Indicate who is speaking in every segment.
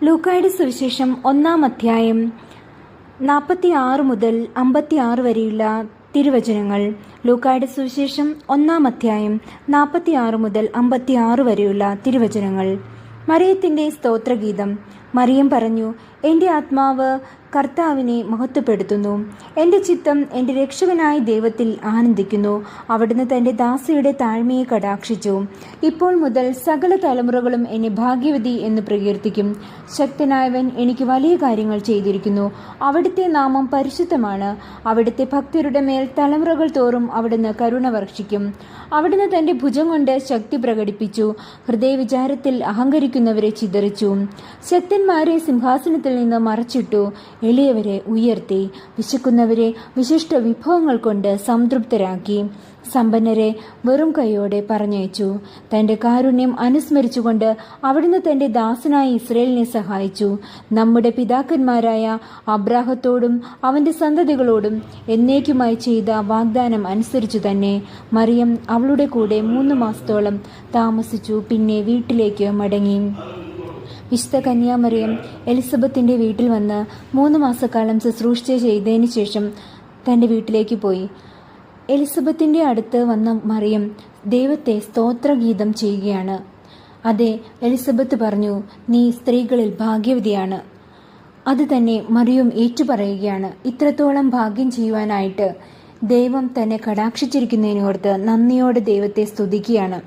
Speaker 1: ലൂക്കായുടെ സുവിശേഷം 1-ാം അധ്യായം 46 മുതൽ 56 വരെയുള്ള തിരുവചനങ്ങൾ. ലൂക്കായുടെ സുവിശേഷം 1-ാം അധ്യായം 46 മുതൽ 56 വരെയുള്ള തിരുവചനങ്ങൾ. മറിയത്തിന്റെ സ്തോത്രഗീതം. മറിയം പറഞ്ഞു, എൻ്റെ ആത്മാവ് കർത്താവിനെ മഹത്വപ്പെടുത്തുന്നു. എൻ്റെ ചിത്തം എൻ്റെ രക്ഷകനായ ദൈവത്തിൽ ആനന്ദിക്കുന്നു. അവിടുന്ന് തൻ്റെ ദാസിയുടെ താഴ്മയെ കടാക്ഷിച്ചു. ഇപ്പോൾ മുതൽ സകല തലമുറകളും എന്നെ ഭാഗ്യവതി എന്ന് പ്രകീർത്തിക്കും. ശക്തനായവൻ എനിക്ക് വലിയ കാര്യങ്ങൾ ചെയ്തിരിക്കുന്നു. അവിടുത്തെ നാമം പരിശുദ്ധമാണ്. അവിടുത്തെ ഭക്തരുടെ മേൽ തലമുറകൾ തോറും അവിടുന്ന് കരുണ വർഷിക്കും. അവിടുന്ന് തൻ്റെ ഭുജം കൊണ്ട് ശക്തി പ്രകടിപ്പിച്ചു. ഹൃദയവിചാരത്തിൽ അഹങ്കരിക്കുന്നവരെ ചിതറിച്ചു. ശക്തന്മാരെ സിംഹാസനത്തിൽ നിന്ന് മറച്ചിട്ടു. എളിയവരെ ഉയർത്തി. വിശക്കുന്നവരെ വിശിഷ്ട വിഭവങ്ങൾ കൊണ്ട് സംതൃപ്തരാക്കി. സമ്പന്നരെ വെറും കൈയോടെ പറഞ്ഞയച്ചു. തൻ്റെ കാരുണ്യം അനുസ്മരിച്ചുകൊണ്ട് അവിടുന്ന് തൻ്റെ ദാസനായ ഇസ്രയേലിനെ സഹായിച്ചു. നമ്മുടെ പിതാക്കന്മാരായ അബ്രാഹത്തോടും അവൻ്റെ സന്തതികളോടും എന്നേക്കുമായി ചെയ്ത വാഗ്ദാനം അനുസരിച്ചു തന്നെ മറിയം അവളുടെ കൂടെ 3 മാസത്തോളം താമസിച്ചു. പിന്നെ വീട്ടിലേക്ക് മടങ്ങി. വിശുദ്ധ കന്യാമറിയം എലിസബത്തിന്റെ വീട്ടിൽ വന്ന് 3 മാസക്കാലം ശുശ്രൂഷ ചെയ്തതിനു ശേഷം തൻ്റെ വീട്ടിലേക്ക് പോയി. എലിസബത്തിന്റെ അടുത്ത് വന്ന മറിയം ദൈവത്തെ സ്തോത്രഗീതം ചെയ്യുകയാണ്. അതെ, എലിസബത്ത് പറഞ്ഞു, നീ സ്ത്രീകളിൽ ഭാഗ്യവതിയാണ്. അത് തന്നെ മറിയം ഏറ്റുപറയുകയാണ്. ഇത്രത്തോളം ഭാഗ്യം ചെയ്യുവാനായിട്ട് ദൈവം തന്നെ കടാക്ഷിച്ചിരിക്കുന്നതിനോർത്ത് നന്ദിയോടെ ദൈവത്തെ സ്തുതിക്കുകയാണ്.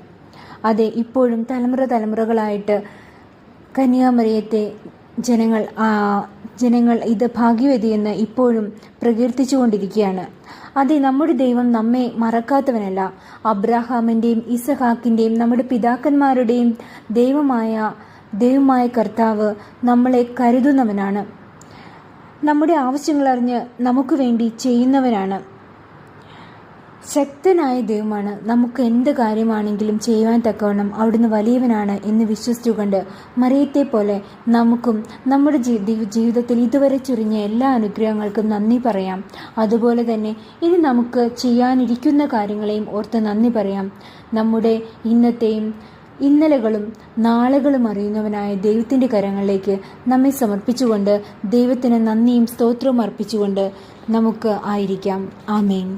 Speaker 1: അതെ, ഇപ്പോഴും തലമുറകളായിട്ട് കന്യാമറിയത്തെ ജനങ്ങൾ ഇത് ഭാഗ്യവതിയെന്ന് ഇപ്പോഴും പ്രകീർത്തിച്ചുകൊണ്ടിരിക്കുകയാണ്. അതെ, നമ്മുടെ ദൈവം നമ്മെ മറക്കാത്തവനല്ല. അബ്രാഹാമിൻ്റെയും ഇസഹാക്കിൻ്റെയും നമ്മുടെ പിതാക്കന്മാരുടെയും ദൈവമായ കർത്താവ് നമ്മളെ കരുതുന്നവനാണ്. നമ്മുടെ ആവശ്യങ്ങളറിഞ്ഞ് നമുക്ക് വേണ്ടി ചെയ്യുന്നവനാണ്. ശക്തനായ ദൈവമാണ്. നമുക്ക് എന്ത് കാര്യമാണെങ്കിലും ചെയ്യുവാൻ തക്കവണ്ണം അവിടുന്ന് വലിയവനാണ് എന്ന് വിശ്വസിച്ചുകൊണ്ട് മറിയത്തെ പോലെ നമുക്കും നമ്മുടെ ജീവിതത്തിൽ ഇതുവരെ ചൊരിഞ്ഞ എല്ലാ അനുഗ്രഹങ്ങൾക്കും നന്ദി പറയാം. അതുപോലെ തന്നെ ഇനി നമുക്ക് ചെയ്യാനിരിക്കുന്ന കാര്യങ്ങളെയും ഓർത്ത് നന്ദി പറയാം. നമ്മുടെ ഇന്നത്തെയും ഇന്നലകളും നാളുകളും അറിയുന്നവനായ ദൈവത്തിൻ്റെ കരങ്ങളിലേക്ക് നമ്മെ സമർപ്പിച്ചുകൊണ്ട് ദൈവത്തിന് നന്ദിയും സ്തോത്രവും അർപ്പിച്ചുകൊണ്ട് നമുക്ക് ആയിരിക്കാം. ആമേൻ.